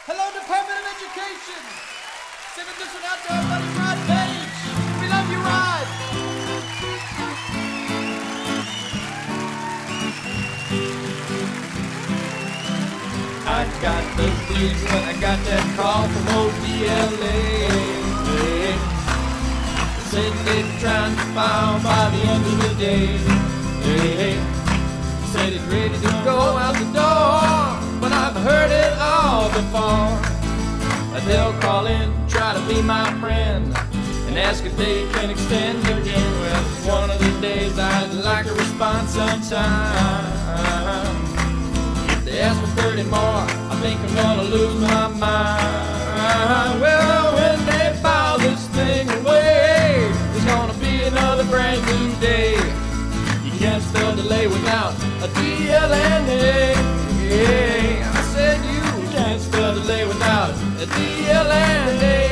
Hello, Department of Education. Sending this one out to our buddy Rod Page. We love you, Rod. I got the blues when I got that call from ODLA. Said they'd try and file by the end of the day. Said it's ready to go out the door, but I've heard it all before. They'll call in, try to be my friend, and ask if they can extend again. Well, one of the days I'd like a response sometime. If they ask for 30 more, I think I'm gonna lose my mind. Well, when they file this thing away, there's gonna be another brand new day. You can't spell delay without a D-L-N-A. I said you can't spell delay without a D-L-N-A.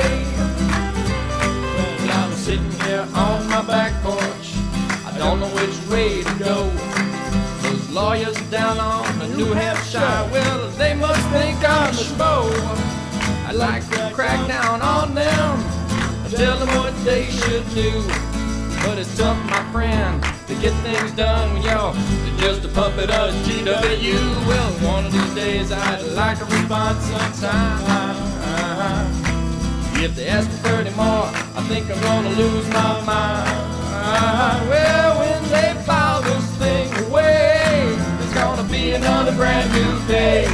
Well, I'm sitting here on my back porch, I don't know which way to go. Those lawyers down on the New Hampshire, well, they must think I'm a schmo. I'd like to crack down on them and tell them what they should do. But it's tough, my friend, to get things done when you're just a puppet of GWU. Well, one of these days I'd like a response sometime. If they ask for 30 more, I think I'm gonna lose my mind. Well, when they file this thing away, there's gonna be another brand new day.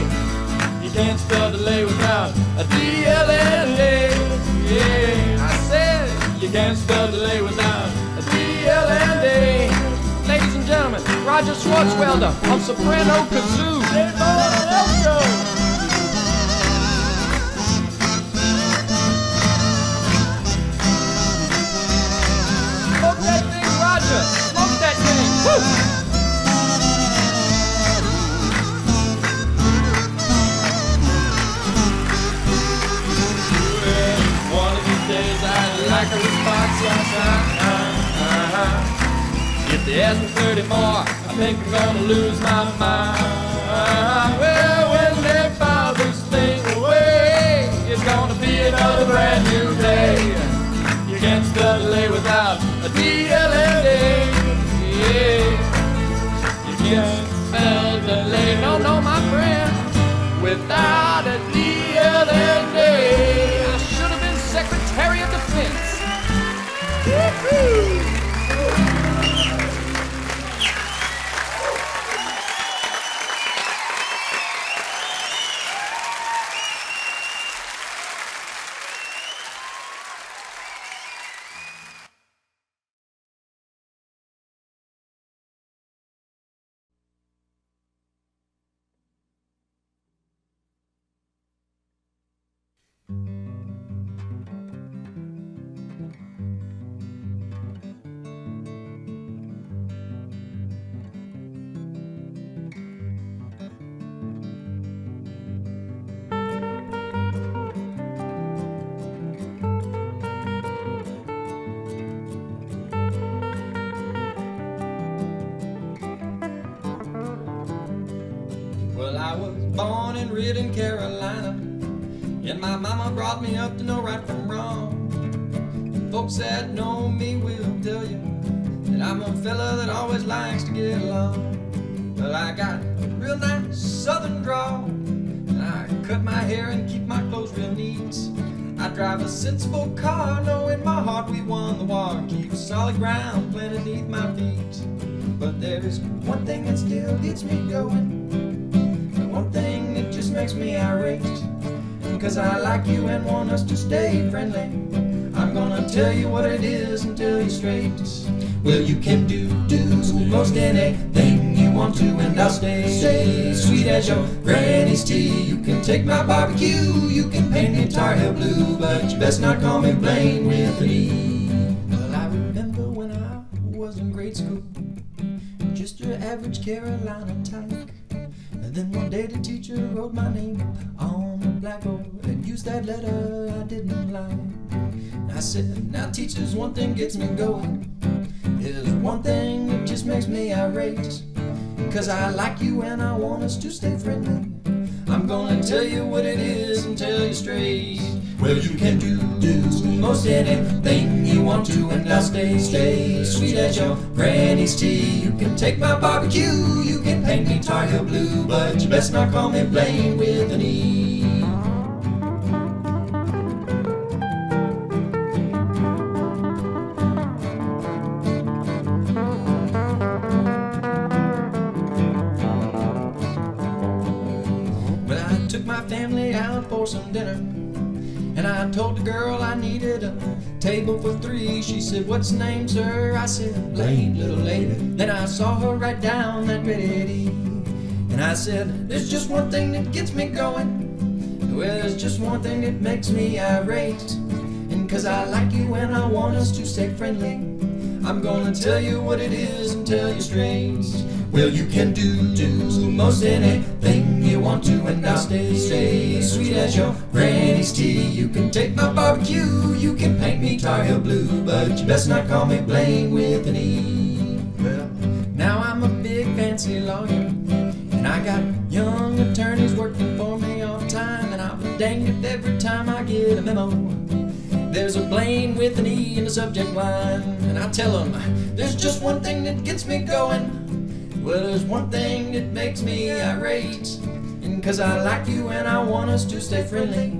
You can't spell delay without a D-L-N-A. I said you can't spell delay without a D-L-N-A. Ladies and gentlemen, Roger Schwartzwelder on soprano kazoo. Smoke that thing, Roger. Smoke that thing. Woo! Like a response sometime. If they ask for 30 more, I think I'm gonna lose my mind. Well, when they file this thing away, it's gonna be another brand new day. You can't spell delay without a D-L-N-A. You can't spell delay, no, my friend, without a D-L-N-A. I should have been Secretary of Defense. Woo-hoo! I was born and reared in Carolina, and my mama brought me up to know right from wrong. Folks that know me will tell you that I'm a fella that always likes to get along. Well, I got a real nice southern drawl, and I cut my hair and keep my clothes real neat. I drive a sensible car, know in my heart we won the war, keep solid ground planted beneath my feet. But there is one thing that still gets me going, one thing that just makes me irate. Cause I like you and want us to stay friendly. I'm gonna tell you what it is and tell you straight. Well, you can do most anything you want to, and I'll stay sweet as your granny's tea. You can take my barbecue, you can paint me tar heel blue, but you best not call me Blaine with an E. Well, I remember when I was in grade school, just your average Carolina tyke. And then one day the teacher wrote my name on the blackboard and used that letter I didn't like. I said, now teachers, one thing gets me going, is one thing that just makes me irate. Cause I like you and I want us to stay friendly. I'm gonna tell you what it is and tell you straight. Well, you can do most anything you want to, and I'll stay sweet as your granny's tea. You can take my barbecue, you can paint me Tar Heel blue, but you best not call me Blaine with an E. Well, I took my family out for some dinner, and I told the girl I needed a table for three. She said, "What's the name, sir?" I said, "Blaine, little lady." Then I saw her write down that rated E. And I said, "There's just one thing that gets me going. Well, there's just one thing that makes me irate. And 'cause I like you and I want us to stay friendly, I'm gonna tell you what it is and tell you straight. Well, you can do most anything you want to, and I'll stay sweet as your granny's tea. You can take my barbecue, you can paint me Tar Heel blue, but you best not call me Blaine with an E. Well, now I'm a big fancy lawyer, and I got young attorneys working for me all the time, and I'll be danged if every time I get a memo there's a Blaine with an E in the subject line. And I tell them, there's just one thing that gets me going. Well, there's one thing that makes me irate. And 'cause I like you and I want us to stay friendly,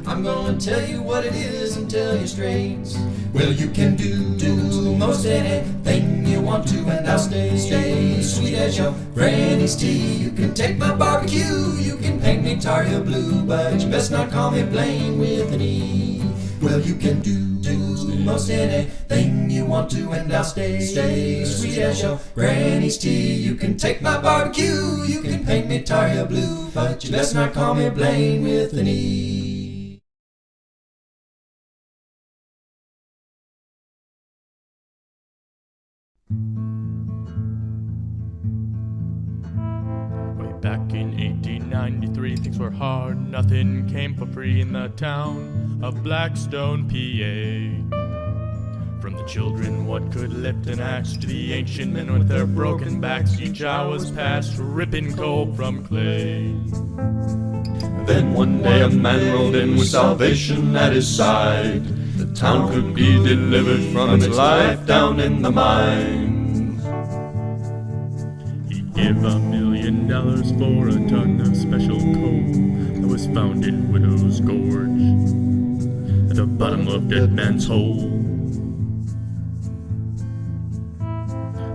I'm gonna tell you what it is and tell you straight. Well, you can do most anything you want to, and I'll stay sweet as your granny's tea. You can take my barbecue, you can paint me Tar Heel blue, but you best not call me Blaine with an E. Well, you can do most anything you want to, and I'll stay sweet as your granny's tea. You can take my barbecue, you can paint me Tar Heel blue, but you best not call me Blaine with an E. Way back in 1893, things were hard. Nothing came for free in the town of Blackstone, PA. From the children, what could lift an axe, to the ancient men with their broken backs, each hour was passed, ripping coal from clay. Then one day a man rolled in with salvation at his side. The town could be delivered from its life down in the mines. He gave $1 million for a ton of special coal that was found in Widow's Gorge, at the bottom of Dead Man's Hole.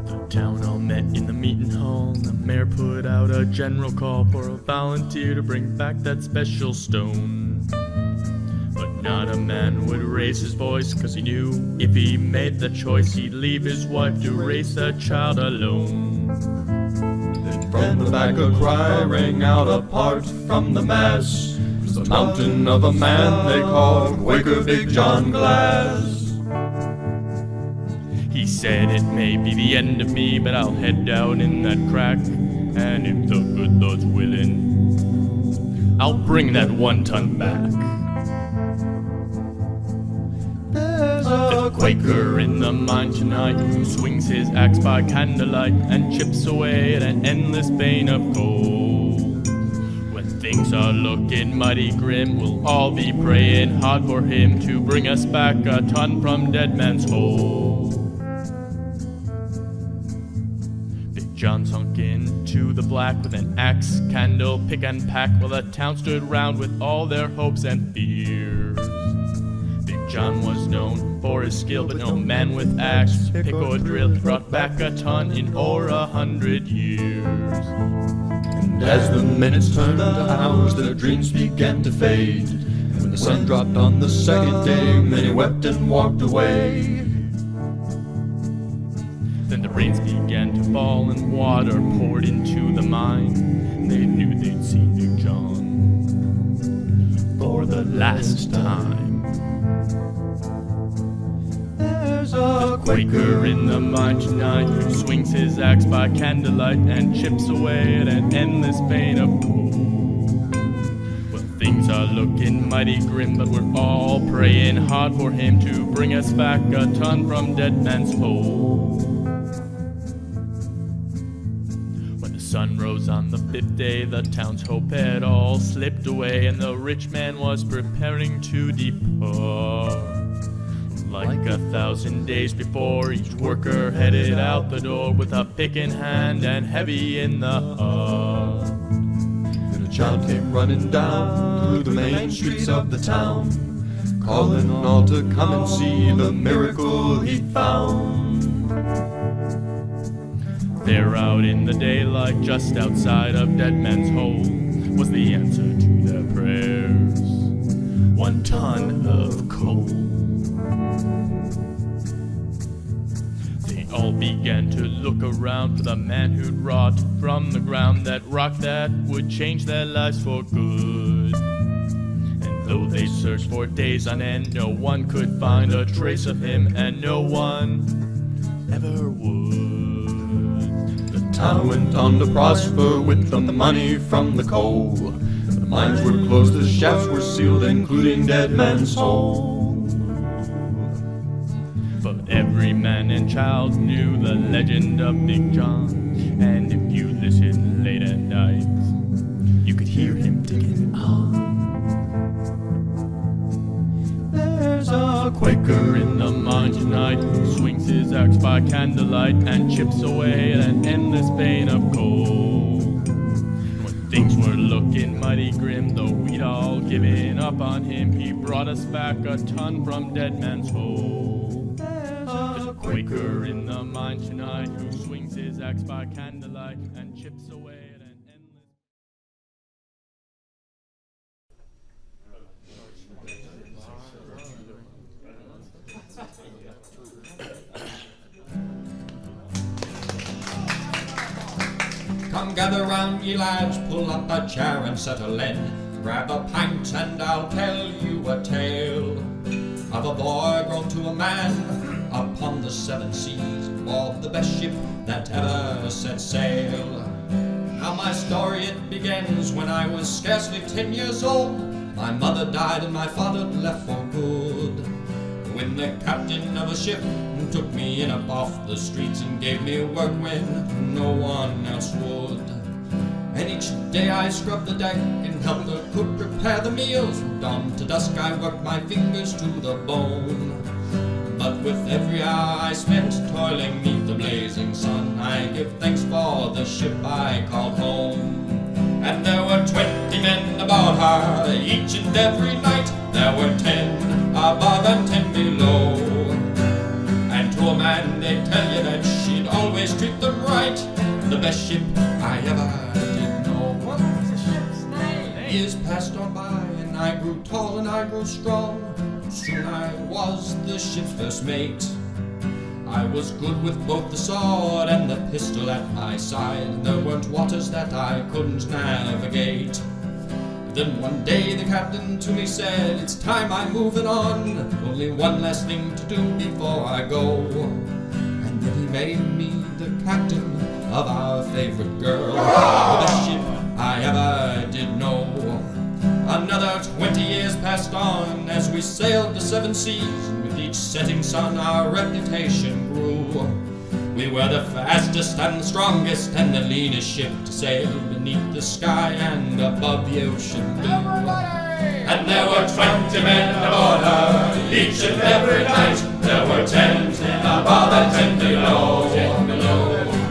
The town all met in the meeting hall, and the mayor put out a general call for a volunteer to bring back that special stone. But not a man would raise his voice, 'cause he knew if he made the choice, he'd leave his wife to raise the child alone. Then from the back a cry rang out apart from the mass. It was the mountain of a man they called Quaker Big John Glass. He said, "It may be the end of me, but I'll head down in that crack, and if the good Lord's willing, I'll bring that 1 ton back." There's a Quaker in the mine tonight, who swings his axe by candlelight and chips away at an endless vein of coal. When things are looking mighty grim, we'll all be praying hard for him to bring us back a ton from Dead Man's Hole. John sunk into the black with an axe, candle, pick and pack, while the town stood round with all their hopes and fears. Big John was known for his skill, but no man with axe, pick or drill brought back a ton in o'er 100 years. And as the minutes turned to hours, their dreams began to fade. And when the sun dropped on the second day, many wept and walked away. Then the rains began to fall and water poured into the mine. They knew they'd seen Big John for the last time. There's a Quaker in the mine tonight, who swings his axe by candlelight and chips away at an endless vein of coal. Well, things are looking mighty grim, but we're all praying hard for him to bring us back a ton from Dead Man's Hole. sun rose on the 5th day, the town's hope had all slipped away, and the rich man was preparing to depart. Like 1,000 days before, each worker headed out the door with a pick in hand and heavy in the heart. Then a child came running down through the main streets of the town, calling all to come and see the miracle he found. There out in the daylight, just outside of Dead Man's Hole, was the answer to their prayers: 1 ton of coal. They all began to look around for the man who'd wrought from the ground that rock that would change their lives for good. And though they searched for days on end, no one could find a trace of him, and no one ever would. The town went on to prosper with the money from the coal. The mines were closed, the shafts were sealed, including Dead Man's Hole. But every man and child knew the legend of Big John, and if you listened late at night, you could hear him digging on. There's a Quaker in the mine tonight, who swings his axe by candlelight and chips away at an endless vein of coal. When things were looking mighty grim, though we'd all given up on him, he brought us back a ton from Dead Man's Hole. There's a Quaker in the mine tonight, who swings his axe by candlelight and chips away at an endless... Come gather round, ye lads, pull up a chair and settle in. Grab a pint and I'll tell you a tale of a boy grown to a man upon the 7 seas, aboard the best ship that ever set sail. Now my story it begins when I was scarcely 10 years old. My mother died and my father left for good, when the captain of a ship took me in up off the streets and gave me work when no one else would. And each day I scrubbed the deck and helped the cook prepare the meals. From dawn to dusk I worked my fingers to the bone. But with every hour I spent toiling 'neath the blazing sun, I give thanks for the ship I called home. And there were 20 men aboard her each and every night. There were 10 above and 10 below. And to a man they'd tell you that she'd always treat them right. The best ship I ever did know. What was the ship's name? Years passed on by and I grew tall and I grew strong. Soon I was the ship's first mate. I was good with both the sword and the pistol at my side. There weren't waters that I couldn't navigate. Then one day the captain to me said, "It's time I'm moving on. Only one last thing to do before I go." And then he made me the captain of our favorite girl, the best ship I ever did know. Another 20 years passed on as we sailed the 7 seas, and with each setting sun our reputation grew. We were the fastest and the strongest and the leanest ship to sail beneath the sky and above the ocean blue. And there were 20 men aboard her each and every night. There were 10 above and 10 below.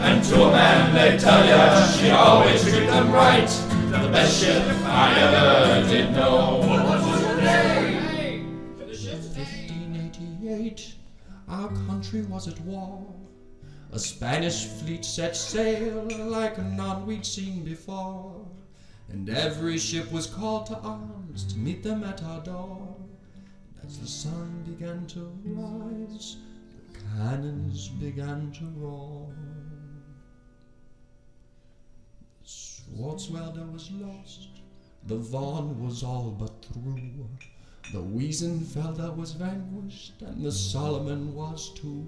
And to a man they tell you she always treat them right. The best ship I ever did know. What was her name? 1588, our country was at war. A Spanish fleet set sail like none we'd seen before, and every ship was called to arms to meet them at our door. And as the sun began to rise, the cannons began to roar. The Swartzwelder was lost, the Vaughan was all but through, the Wiesenfelder was vanquished, and the Solomon was too.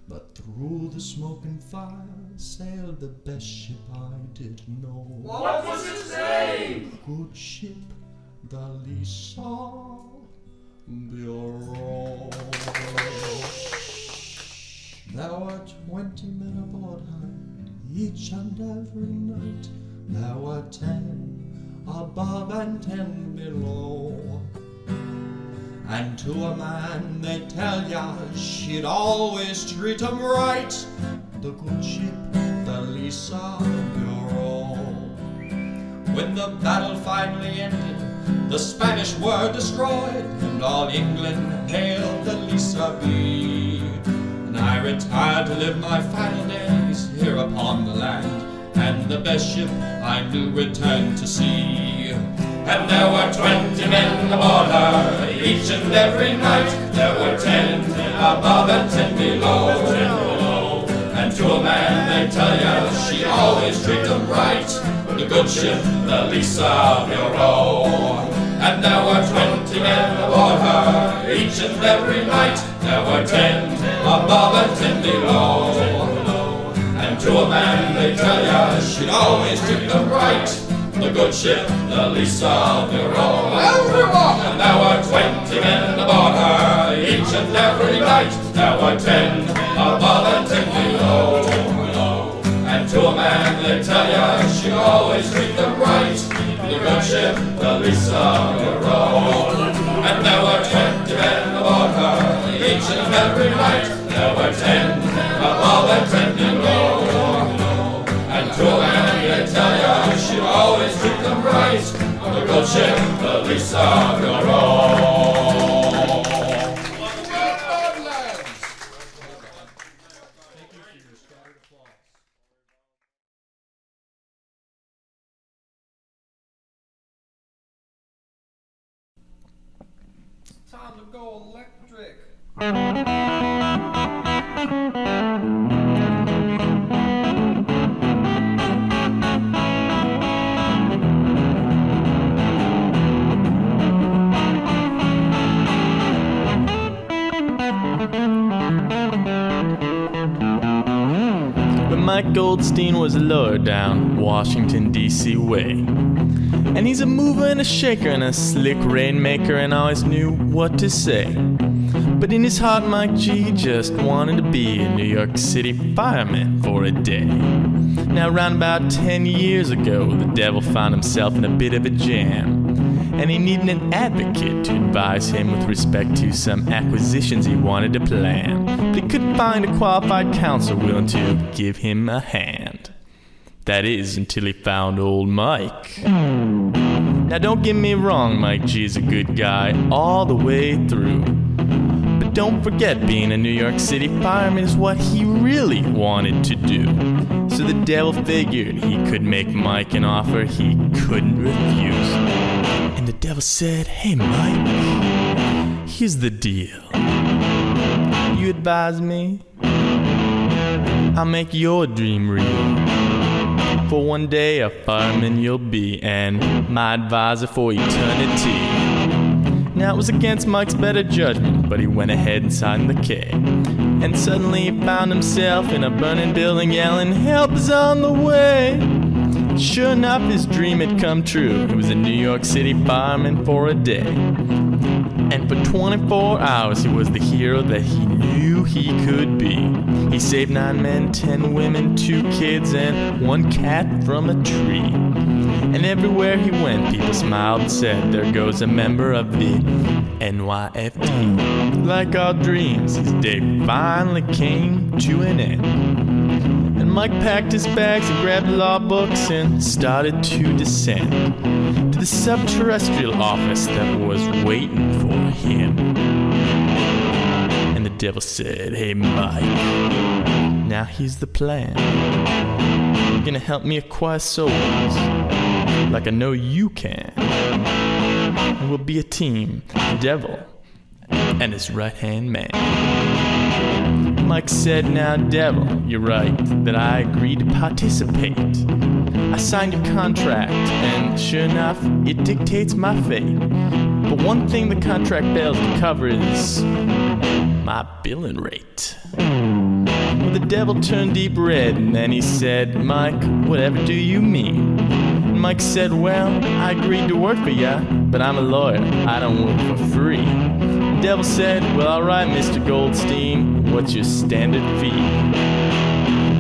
But through the smoke and fire sailed the best ship I did know. What was its name? Good ship, the Lisa Bureau. There were 20 men aboard her, each and every night. There were 10 above and 10 below. And to a man they tell ya she'd always treat him right. The good ship, the Lisa Bureau. When the battle finally ended, the Spanish were destroyed, and all England hailed the Lisa B. And I retired to live my final days here upon the land, and the best ship I knew returned to sea. And there were 20 men aboard her, each and every night. There were 10 above and 10 below. And to a man they tell ya she always treat them right. The good ship, the Lisa Bureau. And there were 20 men aboard her, each and every night. There were 10 above and 10 below. And to a man they tell ya she'd always treat them right. The good ship, the Lisa Bureau. And there were 20 men aboard her, each and every night. There were 10 above and 10 below. And to a man they tell ya she'd always treat them right. The good ship, the Lisa Bureau. And there were 20 men aboard her, each and every night. There were 10 above and 10 below. And to a man they tell ya she'd always treat them right. The good ship, the Lisa Bureau. Time to go electric. But Mike Goldstein was a lower down Washington, D.C. way. And he's a mover and a shaker and a slick rainmaker and always knew what to say. But in his heart, Mike G just wanted to be a New York City fireman for a day. Now, around about 10 years ago, the devil found himself in a bit of a jam. And he needed an advocate to advise him with respect to some acquisitions he wanted to plan. But he couldn't find a qualified counsel willing to give him a hand. That is, until he found old Mike. Now don't get me wrong, Mike G is a good guy all the way through. But don't forget, being a New York City fireman is what he really wanted to do. So the devil figured he could make Mike an offer he couldn't refuse. And the devil said, "Hey Mike, here's the deal. You advise me, I'll make your dream real. For one day a fireman you'll be, and my advisor for eternity." Now it was against Mike's better judgment, but he went ahead and signed the K. And suddenly he found himself in a burning building yelling, "Help is on the way!" Sure enough, his dream had come true. He was a New York City fireman for a day. And for 24 hours he was the hero that he knew he could be. He saved 9 men, 10 women, 2 kids, and 1 cat from a tree. And everywhere he went, people smiled and said, "There goes a member of the NYFD." Like our dreams, his day finally came to an end. And Mike packed his bags and grabbed the law books and started to descend to the subterrestrial office that was waiting for him. And the devil said, "Hey Mike, now here's the plan. You're gonna help me acquire souls, like I know you can. And we'll be a team, the devil and his right-hand man." Mike said, "Now, devil, you're right, that I agreed to participate. I signed your contract, and sure enough, it dictates my fate. But one thing the contract fails to cover is my billing rate." Well, the devil turned deep red, and then he said, "Mike, whatever do you mean?" And Mike said, "Well, I agreed to work for ya, but I'm a lawyer, I don't work for free." The devil said, "Well, alright, Mr. Goldstein, what's your standard fee?"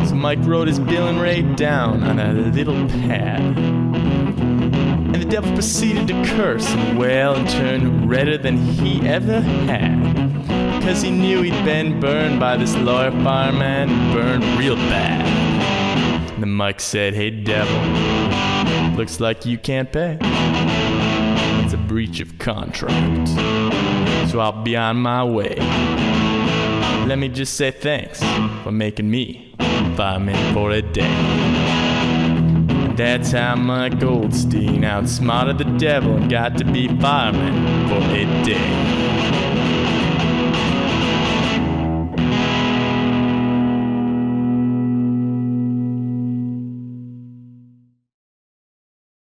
So So Mike wrote his bill and rate down on a little pad. And the devil proceeded to curse and wail and turn redder than he ever had. Because he knew he'd been burned by this lawyer fireman, burned real bad. And then Mike said, "Hey devil, looks like you can't pay. It's a breach of contract. So I'll be on my way. Let me just say thanks for making me fireman for a day." And that's how Mike Goldstein outsmarted the devil and got to be fireman for